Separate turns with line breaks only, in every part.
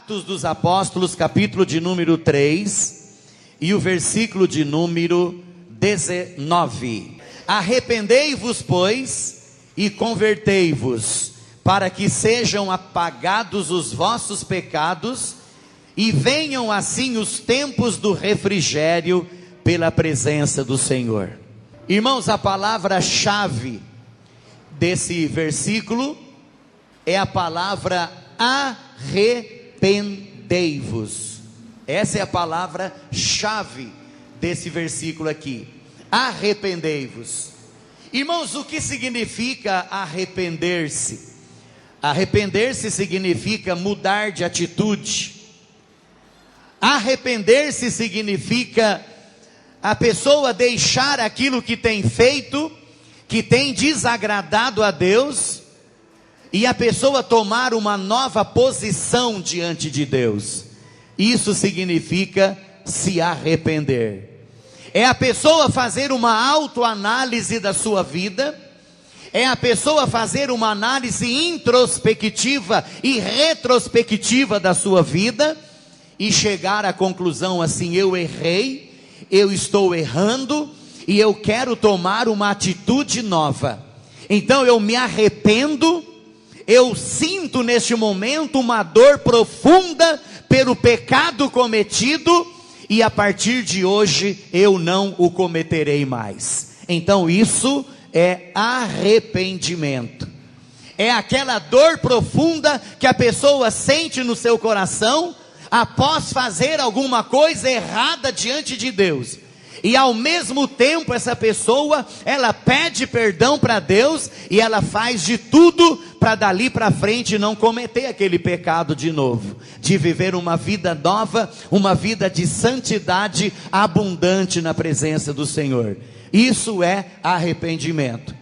Atos dos Apóstolos, capítulo de número 3, e o versículo de número 19. Arrependei-vos, pois, e convertei-vos, para que sejam apagados os vossos pecados, e venham assim os tempos do refrigério pela presença do Senhor. Irmãos, a palavra-chave desse versículo é a palavra arrependei-vos. Essa é a palavra-chave desse versículo aqui. Arrependei-vos. Irmãos, o que significa arrepender-se? Arrepender-se significa mudar de atitude. Arrepender-se significa a pessoa deixar aquilo que tem feito, que tem desagradado a Deus, e a pessoa tomar uma nova posição diante de Deus. Isso significa se arrepender. É a pessoa fazer uma autoanálise da sua vida, é a pessoa fazer uma análise introspectiva e retrospectiva da sua vida, e chegar à conclusão assim: eu errei, eu estou errando, e eu quero tomar uma atitude nova. Então eu me arrependo, eu sinto neste momento uma dor profunda pelo pecado cometido, e a partir de hoje eu não o cometerei mais. Então isso é arrependimento. É aquela dor profunda que a pessoa sente no seu coração após fazer alguma coisa errada diante de Deus, e ao mesmo tempo essa pessoa, ela pede perdão para Deus, e ela faz de tudo para dali para frente não cometer aquele pecado de novo, de viver uma vida nova, uma vida de santidade abundante na presença do Senhor. Isso é arrependimento.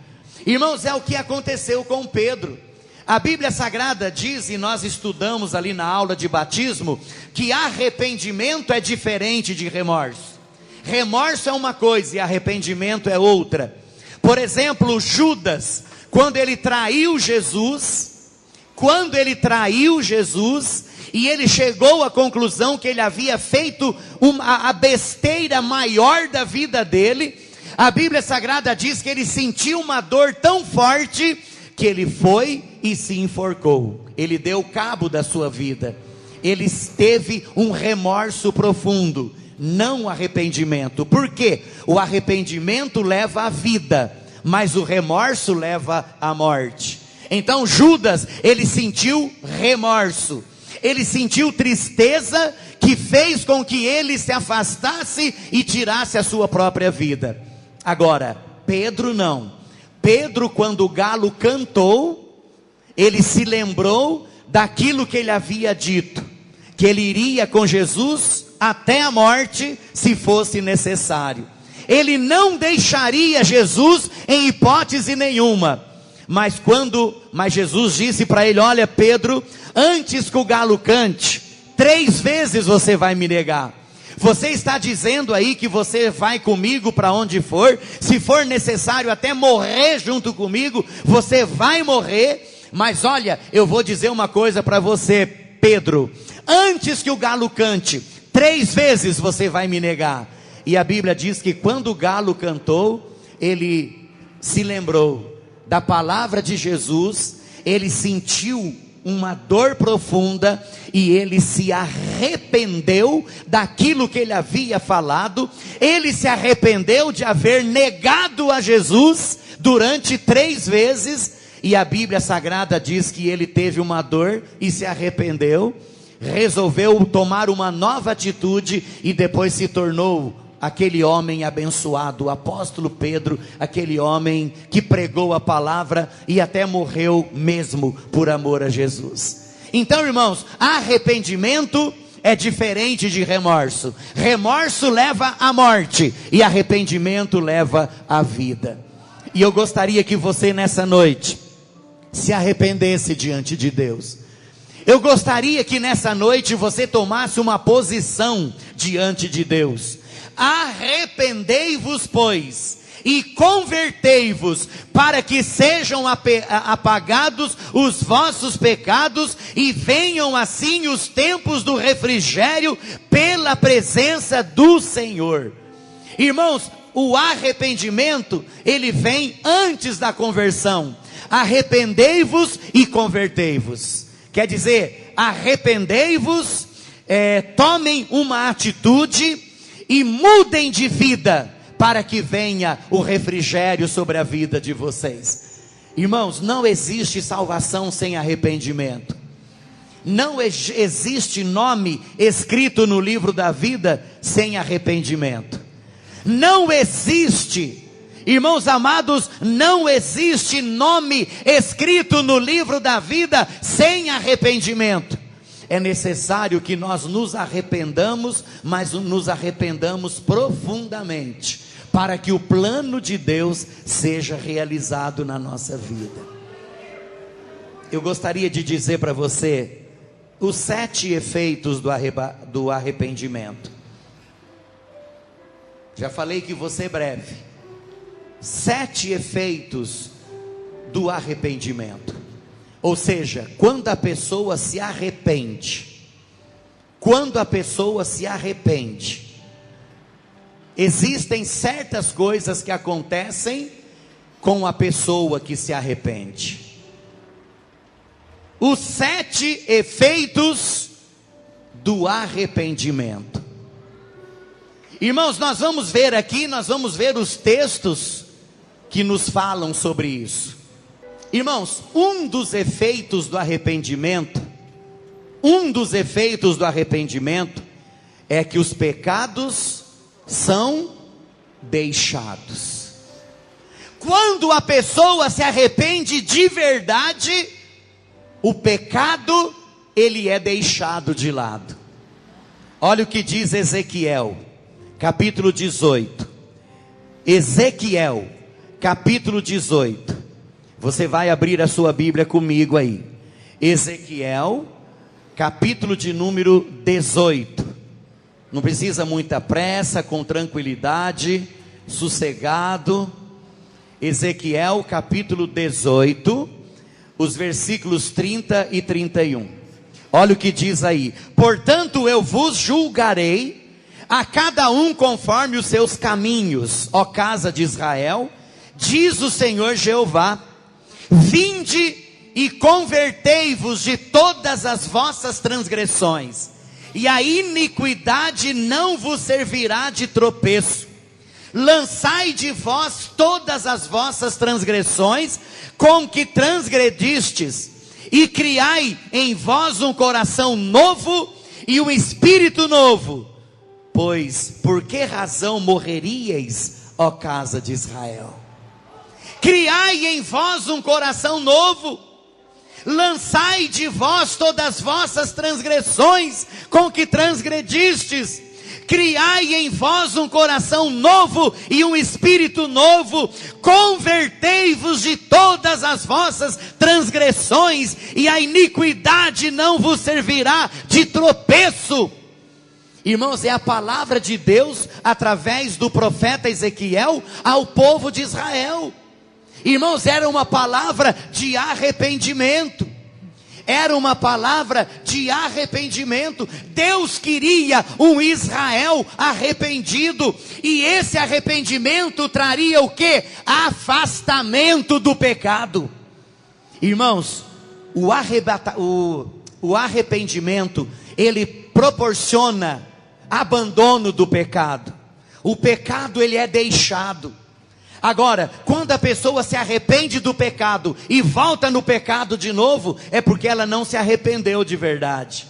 Irmãos, é o que aconteceu com Pedro. A Bíblia Sagrada diz, e nós estudamos ali na aula de batismo, que arrependimento é diferente de remorso. Remorso é uma coisa e arrependimento é outra. Por exemplo, Judas, quando ele traiu Jesus, e ele chegou à conclusão que ele havia feito a besteira maior da vida dele, a Bíblia Sagrada diz que ele sentiu uma dor tão forte que ele foi e se enforcou. Ele deu cabo da sua vida. Ele teve um remorso profundo, não arrependimento. Por quê? O arrependimento leva à vida, mas o remorso leva à morte. Então Judas, ele sentiu remorso, ele sentiu tristeza, que fez com que ele se afastasse e tirasse a sua própria vida. Agora, Pedro não. Pedro, quando o galo cantou, ele se lembrou daquilo que ele havia dito, que ele iria com Jesus até a morte, se fosse necessário. Ele não deixaria Jesus em hipótese nenhuma. Mas Jesus disse para ele: olha Pedro, antes que o galo cante, 3 vezes você vai me negar. Você está dizendo aí que você vai comigo para onde for, se for necessário até morrer junto comigo, você vai morrer. Mas olha, eu vou dizer uma coisa para você, Pedro: antes que o galo cante, 3 vezes você vai me negar. E a Bíblia diz que quando o galo cantou, ele se lembrou da palavra de Jesus, ele sentiu uma dor profunda, e ele se arrependeu daquilo que ele havia falado. Ele se arrependeu de haver negado a Jesus durante 3 vezes, e a Bíblia Sagrada diz que ele teve uma dor e se arrependeu, resolveu tomar uma nova atitude, e depois se tornou aquele homem abençoado, o apóstolo Pedro, aquele homem que pregou a palavra e até morreu mesmo por amor a Jesus. Então, irmãos, arrependimento é diferente de remorso. Remorso leva à morte e arrependimento leva à vida. E eu gostaria que você nessa noite se arrependesse diante de Deus. Eu gostaria que nessa noite você tomasse uma posição diante de Deus. Arrependei-vos, pois, e convertei-vos, para que sejam apagados os vossos pecados, e venham assim os tempos do refrigério pela presença do Senhor. Irmãos, o arrependimento, ele vem antes da conversão. Arrependei-vos e convertei-vos. Quer dizer, arrependei-vos, tomem uma atitude e mudem de vida, para que venha o refrigério sobre a vida de vocês. Irmãos, não existe salvação sem arrependimento. Não existe nome escrito no livro da vida sem arrependimento. Não existe, irmãos amados, não existe nome escrito no livro da vida sem arrependimento. É necessário que nós nos arrependamos, mas nos arrependamos profundamente, para que o plano de Deus seja realizado na nossa vida. Eu gostaria de dizer para você os 7 efeitos do arrependimento. Já falei que vou ser breve. 7 efeitos do arrependimento. Ou seja, quando a pessoa se arrepende, existem certas coisas que acontecem com a pessoa que se arrepende. Os 7 efeitos do arrependimento. Irmãos, nós vamos ver aqui, nós vamos ver os textos que nos falam sobre isso. Irmãos, um dos efeitos do arrependimento é que os pecados são deixados. Quando a pessoa se arrepende de verdade, o pecado, ele é deixado de lado. Olha o que diz Ezequiel, capítulo 18. Ezequiel, capítulo 18. Você vai abrir a sua Bíblia comigo aí. Ezequiel, capítulo de número 18. Não precisa muita pressa, com tranquilidade, sossegado. Ezequiel, capítulo 18, os versículos 30 e 31. Olha o que diz aí: portanto eu vos julgarei, a cada um conforme os seus caminhos, ó casa de Israel, diz o Senhor Jeová. Vinde e convertei-vos de todas as vossas transgressões, e a iniquidade não vos servirá de tropeço. Lançai de vós todas as vossas transgressões com que transgredistes, e criai em vós um coração novo e um espírito novo. Pois por que razão morreríeis, ó casa de Israel? Criai em vós um coração novo, lançai de vós todas as vossas transgressões com que transgredistes, criai em vós um coração novo e um espírito novo, convertei-vos de todas as vossas transgressões, e a iniquidade não vos servirá de tropeço. Irmãos, é a palavra de Deus através do profeta Ezequiel ao povo de Israel. Irmãos, era uma palavra de arrependimento. Era uma palavra de arrependimento. Deus queria um Israel arrependido. E esse arrependimento traria o quê? Afastamento do pecado. Irmãos, o arrependimento, ele proporciona abandono do pecado. O pecado, ele é deixado. Agora, quando a pessoa se arrepende do pecado e volta no pecado de novo, é porque ela não se arrependeu de verdade.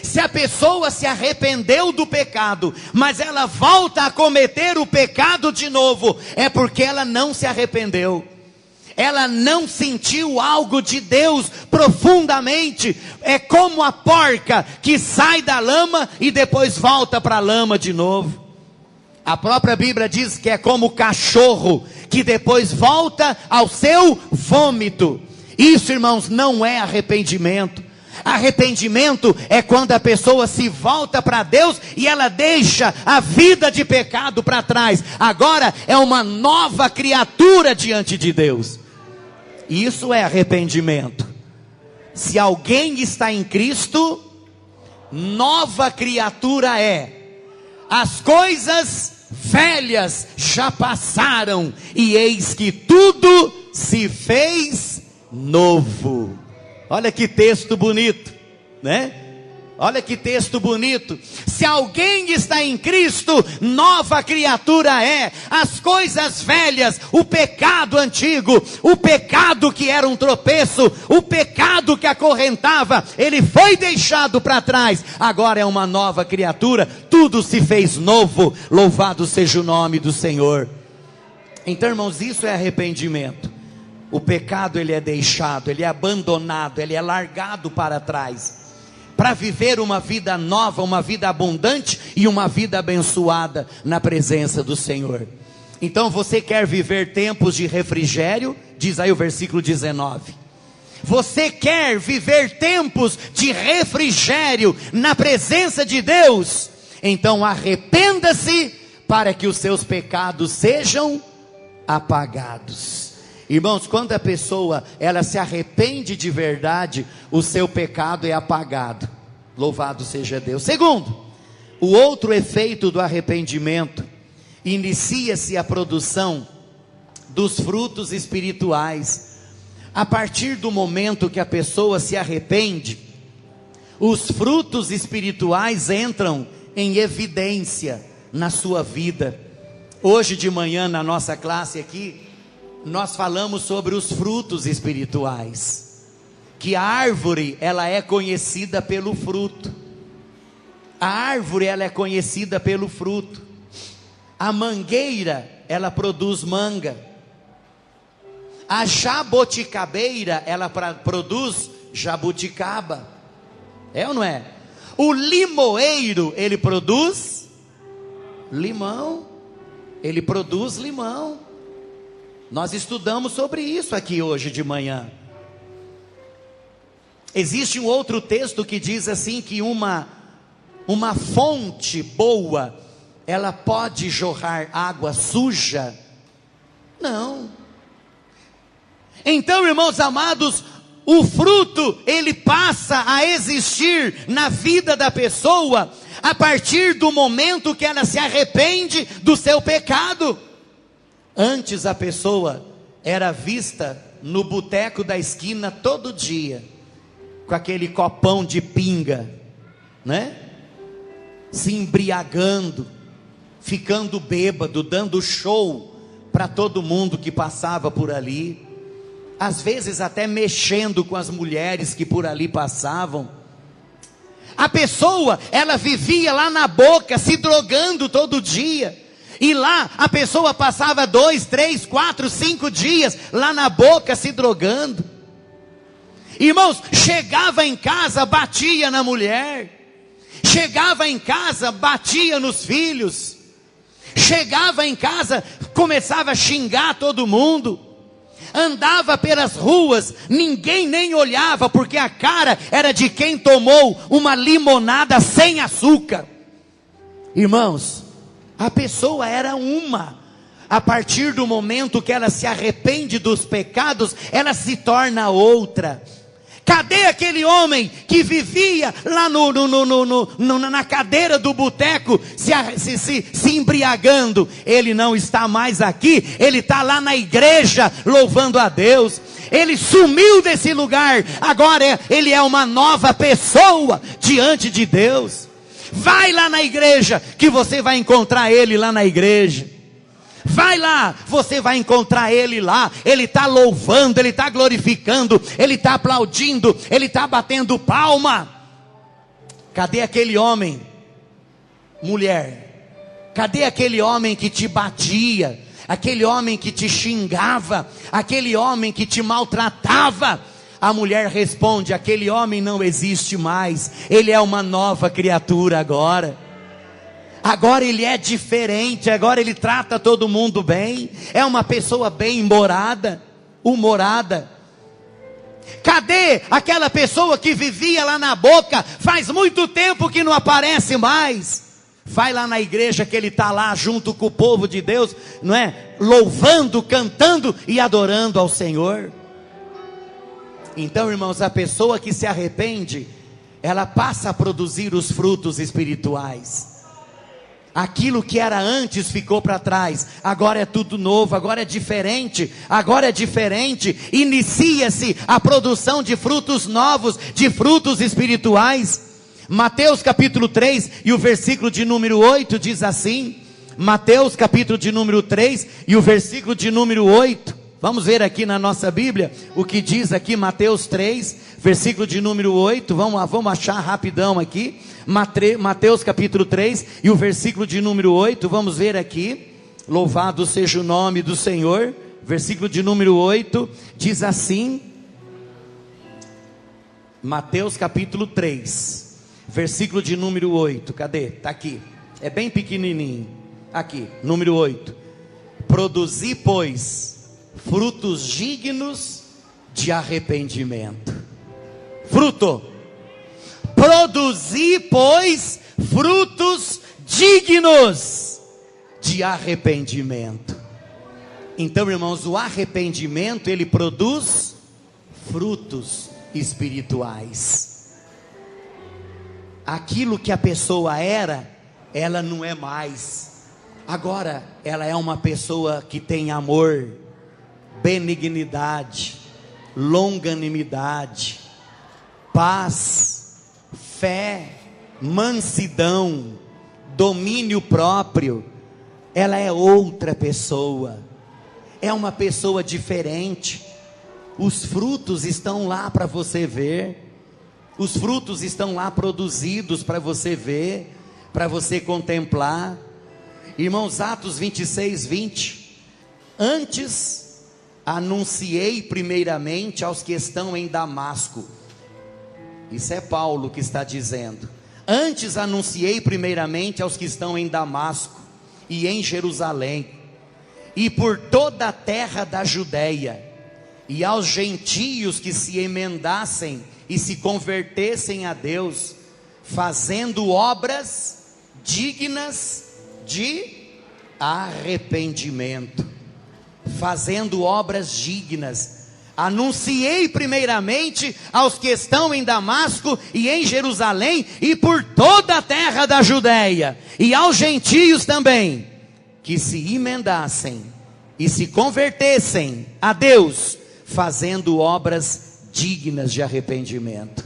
Se a pessoa se arrependeu do pecado, mas ela volta a cometer o pecado de novo, é porque ela não se arrependeu. Ela não sentiu algo de Deus profundamente. É como a porca que sai da lama e depois volta para a lama de novo. A própria Bíblia diz que é como o cachorro que depois volta ao seu vômito. Isso, irmãos, não é arrependimento. Arrependimento é quando a pessoa se volta para Deus e ela deixa a vida de pecado para trás. Agora é uma nova criatura diante de Deus. Isso é arrependimento. Se alguém está em Cristo, nova criatura é. As coisas velhas já passaram, e eis que tudo se fez novo. Olha que texto bonito, né? Olha que texto bonito. Se alguém está em Cristo, nova criatura é. As coisas velhas, o pecado antigo, o pecado que era um tropeço, o pecado que acorrentava, ele foi deixado para trás. Agora é uma nova criatura, tudo se fez novo. Louvado seja o nome do Senhor. Então, irmãos, isso é arrependimento. O pecado ele é deixado, ele é abandonado, ele é largado para trás, para viver uma vida nova, uma vida abundante e uma vida abençoada na presença do Senhor. Então você quer viver tempos de refrigério? Diz aí o versículo 19. Você quer viver tempos de refrigério na presença de Deus? Então arrependa-se para que os seus pecados sejam apagados. Irmãos, quando a pessoa, ela se arrepende de verdade, o seu pecado é apagado. Louvado seja Deus. Segundo, o outro efeito do arrependimento, inicia-se a produção dos frutos espirituais. A partir do momento que a pessoa se arrepende, os frutos espirituais entram em evidência na sua vida. Hoje de manhã na nossa classe aqui, nós falamos sobre os frutos espirituais, que a árvore, ela é conhecida pelo fruto. A árvore, ela é conhecida pelo fruto. A mangueira, ela produz manga. A jabuticabeira, ela produz jabuticaba. É ou não é? O limoeiro, ele produz limão. Ele produz limão. Nós estudamos sobre isso aqui hoje de manhã. Existe um outro texto que diz assim, que uma fonte boa, ela pode jorrar água suja? Não. Então, irmãos amados, o fruto, ele passa a existir na vida da pessoa, a partir do momento que ela se arrepende do seu pecado. Antes a pessoa era vista no boteco da esquina todo dia, com aquele copão de pinga, né? Se embriagando, ficando bêbado, dando show para todo mundo que passava por ali. Às vezes até mexendo com as mulheres que por ali passavam. A pessoa, ela vivia lá na boca, se drogando todo dia. E lá a pessoa passava 2, 3, 4, 5 dias lá na boca se drogando. Irmãos, chegava em casa, batia na mulher. Chegava em casa, batia nos filhos. Chegava em casa, começava a xingar todo mundo. Andava pelas ruas, ninguém nem olhava, porque a cara era de quem tomou uma limonada sem açúcar. Irmãos, a pessoa era uma. A partir do momento que ela se arrepende dos pecados, ela se torna outra. Cadê aquele homem que vivia lá na cadeira do boteco, se embriagando? Ele não está mais aqui, ele está lá na igreja, louvando a Deus. Ele sumiu desse lugar, agora ele é uma nova pessoa diante de Deus. Vai lá na igreja, que você vai encontrar ele lá na igreja. Vai lá, você vai encontrar ele lá. Ele está louvando, ele está glorificando, ele está aplaudindo, ele está batendo palma. Cadê aquele homem, mulher? Cadê aquele homem que te batia? Aquele homem que te xingava? Aquele homem que te maltratava? A mulher responde: aquele homem não existe mais, ele é uma nova criatura agora. Agora ele é diferente, agora ele trata todo mundo bem, é uma pessoa bem-humorada. Cadê aquela pessoa que vivia lá na boca? Faz muito tempo que não aparece mais. Vai lá na igreja, que ele está lá junto com o povo de Deus, não é? Louvando, cantando e adorando ao Senhor. Então, irmãos, a pessoa que se arrepende, ela passa a produzir os frutos espirituais. Aquilo que era antes ficou para trás, agora é tudo novo, agora é diferente, inicia-se a produção de frutos novos, de frutos espirituais. Mateus capítulo 3 e o versículo de número 8 diz assim, Mateus capítulo de número 3 e o versículo de número 8, vamos ver aqui na nossa Bíblia, o que diz aqui Mateus 3, versículo de número 8, vamos achar rapidão aqui, Mateus capítulo 3 e o versículo de número 8, vamos ver aqui, louvado seja o nome do Senhor, versículo de número 8, diz assim, Mateus capítulo 3, versículo de número 8, cadê? Está aqui, é bem pequenininho, aqui, número 8, produzi pois frutos dignos de arrependimento, fruto, produzi pois frutos dignos de arrependimento. Então, irmãos, o arrependimento, ele produz frutos espirituais. Aquilo que a pessoa era, ela não é mais. Agora, ela é uma pessoa que tem amor, benignidade, longanimidade, paz, fé, mansidão, domínio próprio. Ela é outra pessoa, é uma pessoa diferente. Os frutos estão lá para você ver, os frutos estão lá produzidos para você ver, para você contemplar. Irmãos, Atos 26, 20, antes anunciei primeiramente aos que estão em Damasco. Isso é Paulo que está dizendo. Antes anunciei primeiramente aos que estão em Damasco e em Jerusalém, e por toda a terra da Judeia, e aos gentios que se emendassem e se convertessem a Deus, fazendo obras dignas de arrependimento. Fazendo obras dignas. Anunciei primeiramente aos que estão em Damasco e em Jerusalém e por toda a terra da Judeia, e aos gentios também, que se emendassem e se convertessem a Deus, fazendo obras dignas de arrependimento.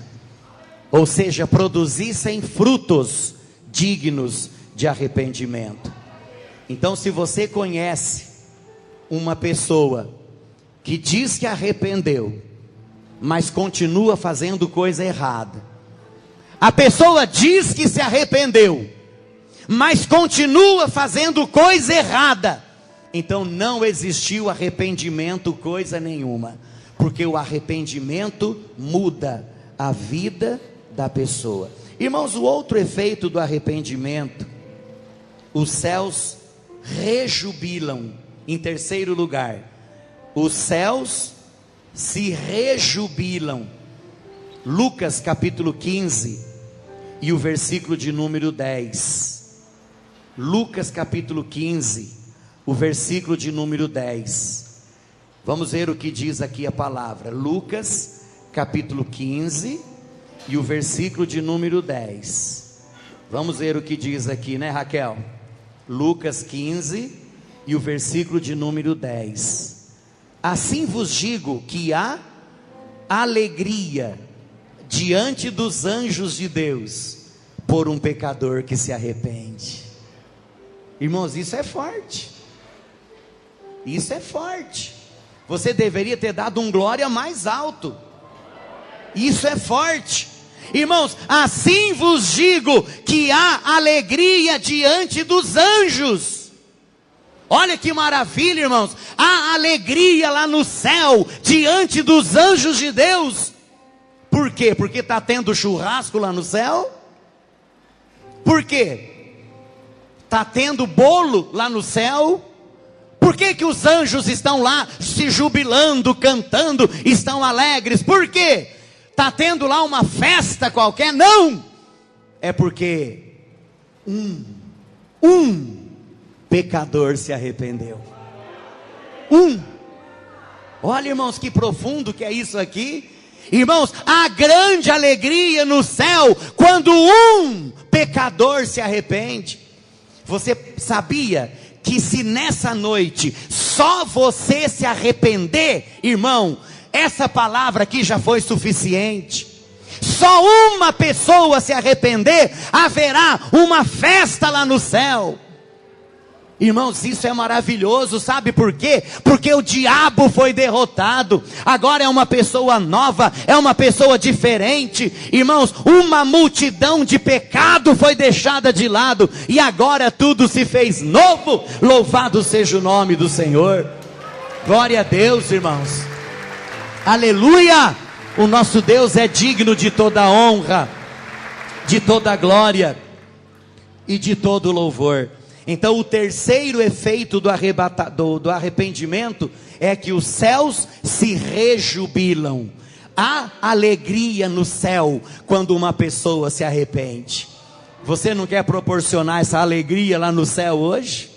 Ou seja, produzissem frutos dignos de arrependimento. Então, se você conhece uma pessoa que diz que arrependeu, mas continua fazendo coisa errada, a pessoa diz que se arrependeu, mas continua fazendo coisa errada, então não existiu arrependimento coisa nenhuma, porque o arrependimento muda a vida da pessoa. Irmãos, o outro efeito do arrependimento, os céus rejubilam. Em terceiro lugar, os céus se rejubilam. Lucas capítulo 15 e o versículo de número 10. Lucas capítulo 15, o versículo de número 10. Vamos ver o que diz aqui a palavra. Lucas capítulo 15 e o versículo de número 10. Vamos ver o que diz aqui, né, Raquel? Lucas 15 e o versículo de número 10. Assim vos digo que há alegria diante dos anjos de Deus por um pecador que se arrepende. Irmãos, isso é forte. Isso é forte. Você deveria ter dado um glória mais alto. Isso é forte. Irmãos, assim vos digo que há alegria diante dos anjos. Olha que maravilha, irmãos. Há alegria lá no céu diante dos anjos de Deus. Por quê? Porque está tendo churrasco lá no céu? Por quê? Está tendo bolo lá no céu? Por que que os anjos estão lá se jubilando, cantando, estão alegres? Por quê? Está tendo lá uma festa qualquer? Não! É porque um pecador se arrependeu. Olha, irmãos, que profundo que é isso aqui. Irmãos, há grande alegria no céu quando um pecador se arrepende. Você sabia que se nessa noite só você se arrepender, irmão, essa palavra aqui já foi suficiente. Só uma pessoa se arrepender, haverá uma festa lá no céu. Irmãos, isso é maravilhoso, sabe por quê? Porque o diabo foi derrotado, agora é uma pessoa nova, é uma pessoa diferente. Irmãos, uma multidão de pecado foi deixada de lado, e agora tudo se fez novo. Louvado seja o nome do Senhor. Glória a Deus, irmãos. Aleluia! O nosso Deus é digno de toda honra, de toda glória e de todo louvor. Então o terceiro efeito do arrependimento é que os céus se rejubilam. Há alegria no céu quando uma pessoa se arrepende. Você não quer proporcionar essa alegria lá no céu hoje?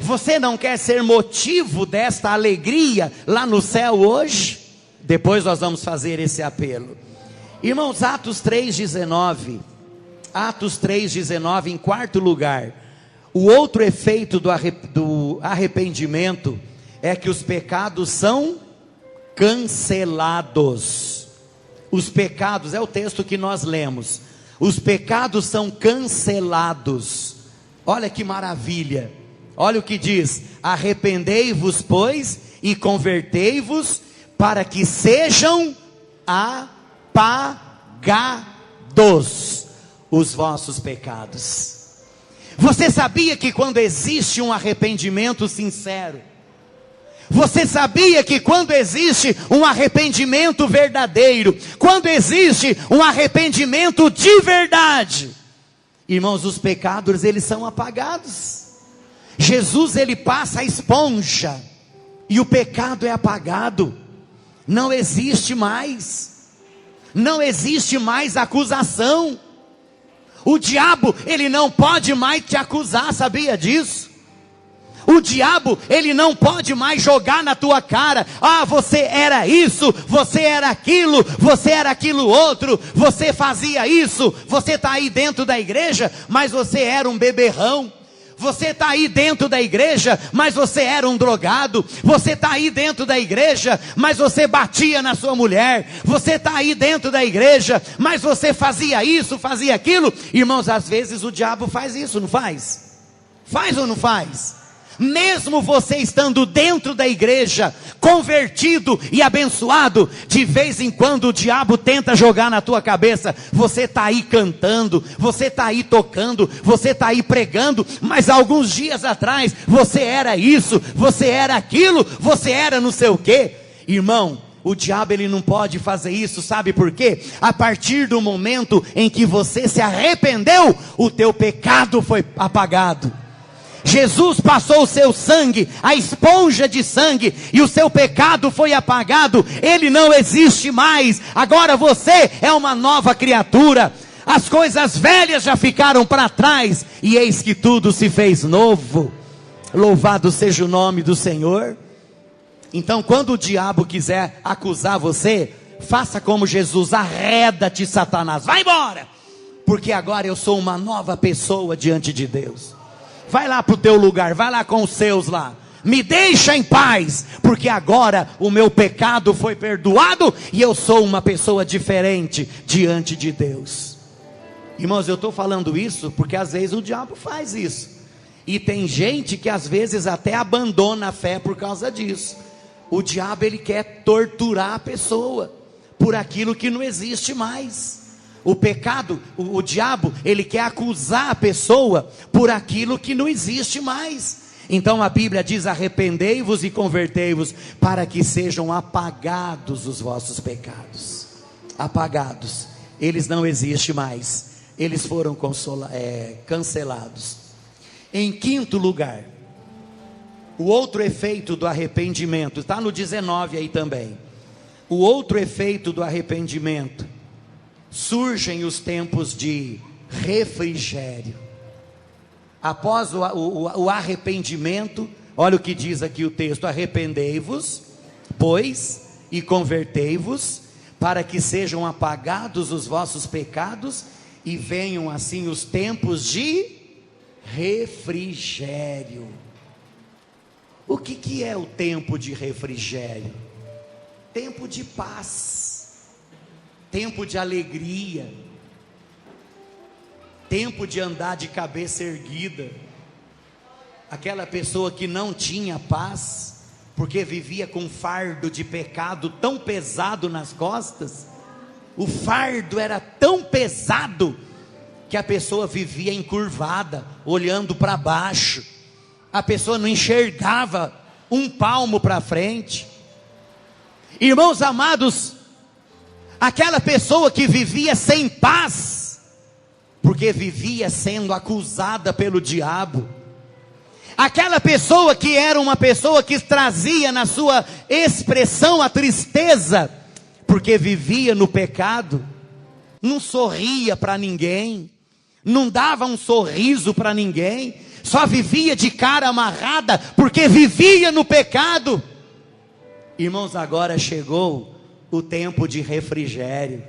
Você não quer ser motivo desta alegria lá no céu hoje? Depois nós vamos fazer esse apelo. Irmãos, Atos 3,19. Atos 3,19, em quarto lugar. O outro efeito do arrependimento é que os pecados são cancelados. Os pecados, é o texto que nós lemos. Os pecados são cancelados. Olha que maravilha. Olha o que diz: arrependei-vos, pois, e convertei-vos, para que sejam apagados os vossos pecados. Você sabia que quando existe um arrependimento sincero, você sabia que quando existe um arrependimento verdadeiro, quando existe um arrependimento de verdade, irmãos, os pecados eles são apagados. Jesus ele passa a esponja e o pecado é apagado. Não existe mais. Não existe mais acusação. O diabo, ele não pode mais te acusar, sabia disso? O diabo, ele não pode mais jogar na tua cara: ah, você era isso, você era aquilo outro, você fazia isso. Você está aí dentro da igreja, mas você era um beberrão. Você está aí dentro da igreja, mas você era um drogado. Você está aí dentro da igreja, mas você batia na sua mulher. Você está aí dentro da igreja, mas você fazia isso, fazia aquilo. Irmãos, às vezes o diabo faz isso, não faz? Faz ou não faz? Mesmo você estando dentro da igreja, convertido e abençoado, de vez em quando o diabo tenta jogar na tua cabeça: você está aí cantando, você está aí tocando, você está aí pregando, mas alguns dias atrás você era isso, você era aquilo, você era não sei o quê. Irmão, o diabo ele não pode fazer isso, sabe por quê? A partir do momento em que você se arrependeu, o teu pecado foi apagado. Jesus passou o seu sangue, a esponja de sangue, e o seu pecado foi apagado. Ele não existe mais. Agora você é uma nova criatura. As coisas velhas já ficaram para trás, e eis que tudo se fez novo. Louvado seja o nome do Senhor. Então, quando o diabo quiser acusar você, faça como Jesus: arreda-te, Satanás, vai embora, porque agora eu sou uma nova pessoa diante de Deus. Vai lá para o teu lugar, vai lá com os seus lá. Me deixa em paz, porque agora o meu pecado foi perdoado e eu sou uma pessoa diferente diante de Deus. Irmãos, eu estou falando isso porque às vezes o diabo faz isso. E tem gente que às vezes até abandona a fé por causa disso. O diabo ele quer torturar a pessoa por aquilo que não existe mais. O pecado, o diabo, ele quer acusar a pessoa por aquilo que não existe mais. Então a Bíblia diz: arrependei-vos e convertei-vos, para que sejam apagados os vossos pecados. Apagados, eles não existem mais, eles foram cancelados. Em quinto lugar, o outro efeito do arrependimento, está no 19 aí também. O outro efeito do arrependimento: surgem os tempos de refrigério. Após o arrependimento, olha o que diz aqui o texto: arrependei-vos, pois, e convertei-vos, para que sejam apagados os vossos pecados, e venham assim os tempos de refrigério. O que é o tempo de refrigério? Tempo de paz, tempo de alegria, tempo de andar de cabeça erguida. Aquela pessoa que não tinha paz, porque vivia com um fardo de pecado tão pesado nas costas, o fardo era tão pesado, que a pessoa vivia encurvada, olhando para baixo, a pessoa não enxergava um palmo para frente. Irmãos amados, aquela pessoa que vivia sem paz, porque vivia sendo acusada pelo diabo, aquela pessoa que era uma pessoa que trazia na sua expressão a tristeza, porque vivia no pecado, não sorria para ninguém, não dava um sorriso para ninguém, só vivia de cara amarrada, porque vivia no pecado. Irmãos, agora chegou o tempo de refrigério,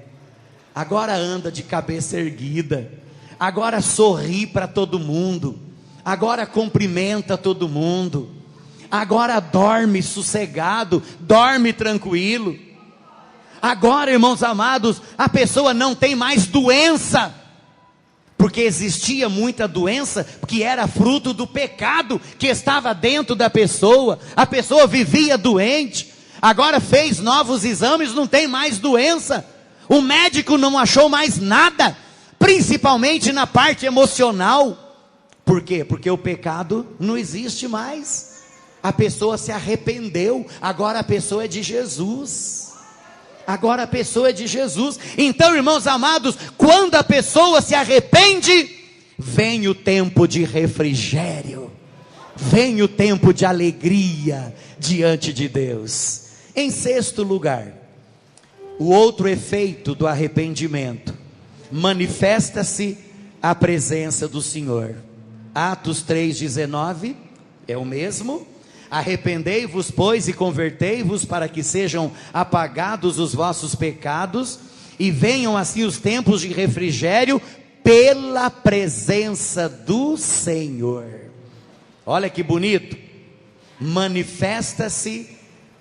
agora anda de cabeça erguida, agora sorri para todo mundo, agora cumprimenta todo mundo, agora dorme sossegado, dorme tranquilo. Agora, irmãos amados, a pessoa não tem mais doença, porque existia muita doença que era fruto do pecado que estava dentro da pessoa. A pessoa vivia doente, agora fez novos exames, não tem mais doença. O médico não achou mais nada, principalmente na parte emocional. Por quê? Porque o pecado não existe mais. A pessoa se arrependeu, agora a pessoa é de Jesus. Agora a pessoa é de Jesus. Então, irmãos amados, quando a pessoa se arrepende, vem o tempo de refrigério, vem o tempo de alegria diante de Deus. Em sexto lugar, o outro efeito do arrependimento, manifesta-se a presença do Senhor. Atos 3,19 é o mesmo. Arrependei-vos, pois, e convertei-vos, para que sejam apagados os vossos pecados, e venham assim os tempos de refrigério, pela presença do Senhor. Olha que bonito. Manifesta-se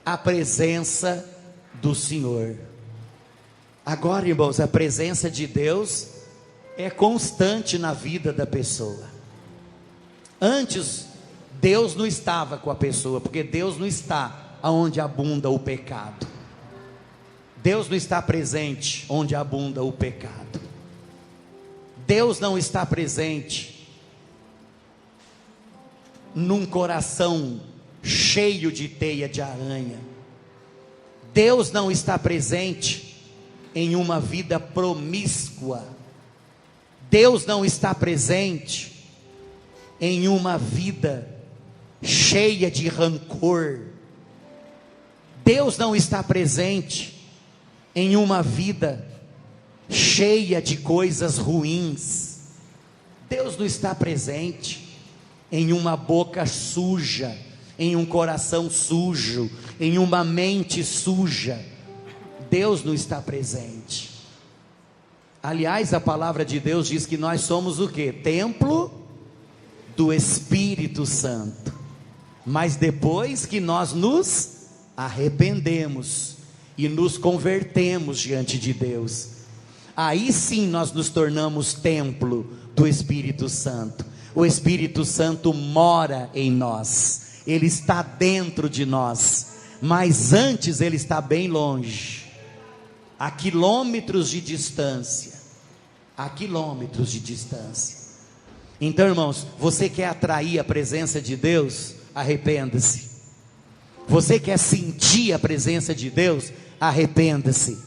a presença do Senhor. Agora, irmãos, a presença de Deus é constante na vida da pessoa. Antes, Deus não estava com a pessoa, porque Deus não está onde abunda o pecado. Deus não está presente onde abunda o pecado. Deus não está presente num coração cheio de teia de aranha. Deus não está presente em uma vida promíscua. Deus não está presente em uma vida cheia de rancor. Deus não está presente em uma vida cheia de coisas ruins. Deus não está presente em uma boca suja, em um coração sujo, em uma mente suja. Deus não está presente. Aliás, a palavra de Deus diz que nós somos o quê? Templo do Espírito Santo. Mas depois que nós nos arrependemos e nos convertemos diante de Deus, aí sim nós nos tornamos templo do Espírito Santo. O Espírito Santo mora em nós, Ele está dentro de nós, mas antes Ele está bem longe, a quilômetros de distância, a quilômetros de distância. Então, irmãos, você quer atrair a presença de Deus? Arrependa-se. Você quer sentir a presença de Deus? Arrependa-se.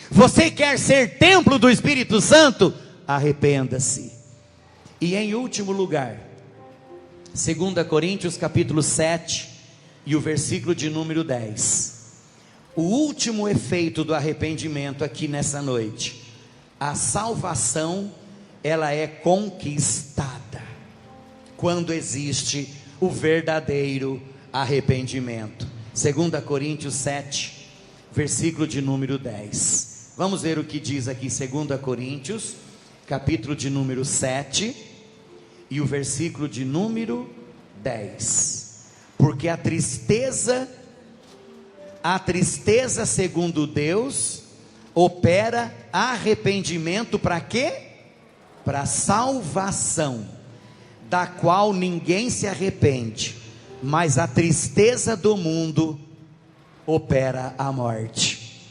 Você quer ser templo do Espírito Santo? Arrependa-se. E em último lugar, 2 Coríntios capítulo 7 e o versículo de número 10. O último efeito do arrependimento aqui nessa noite: a salvação, ela é conquistada quando existe o verdadeiro arrependimento. 2 Coríntios 7, versículo de número 10. Vamos ver o que diz aqui 2 Coríntios, capítulo de número 7, e o versículo de número 10. Porque a tristeza segundo Deus, opera arrependimento para quê? Para salvação, da qual ninguém se arrepende, mas a tristeza do mundo opera a morte.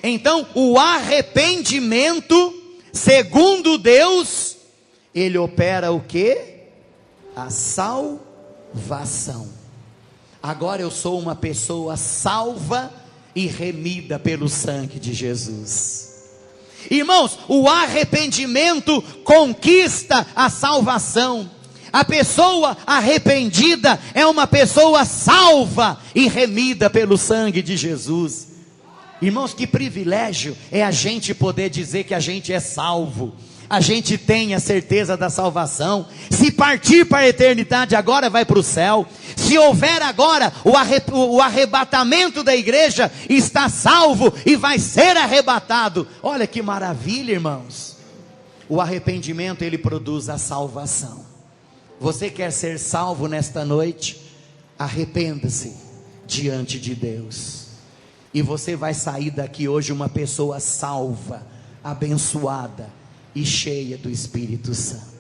Então, o arrependimento, segundo Deus, ele opera o quê? A salvação. Agora eu sou uma pessoa salva e remida pelo sangue de Jesus. Irmãos, o arrependimento conquista a salvação. A pessoa arrependida é uma pessoa salva e remida pelo sangue de Jesus. Irmãos, que privilégio é a gente poder dizer que a gente é salvo. A gente tem a certeza da salvação. Se partir para a eternidade agora, vai para o céu. Se houver agora o arrebatamento da igreja, está salvo e vai ser arrebatado. Olha que maravilha, irmãos. O arrependimento, ele produz a salvação. Você quer ser salvo nesta noite? Arrependa-se diante de Deus, e você vai sair daqui hoje uma pessoa salva, abençoada e cheia do Espírito Santo.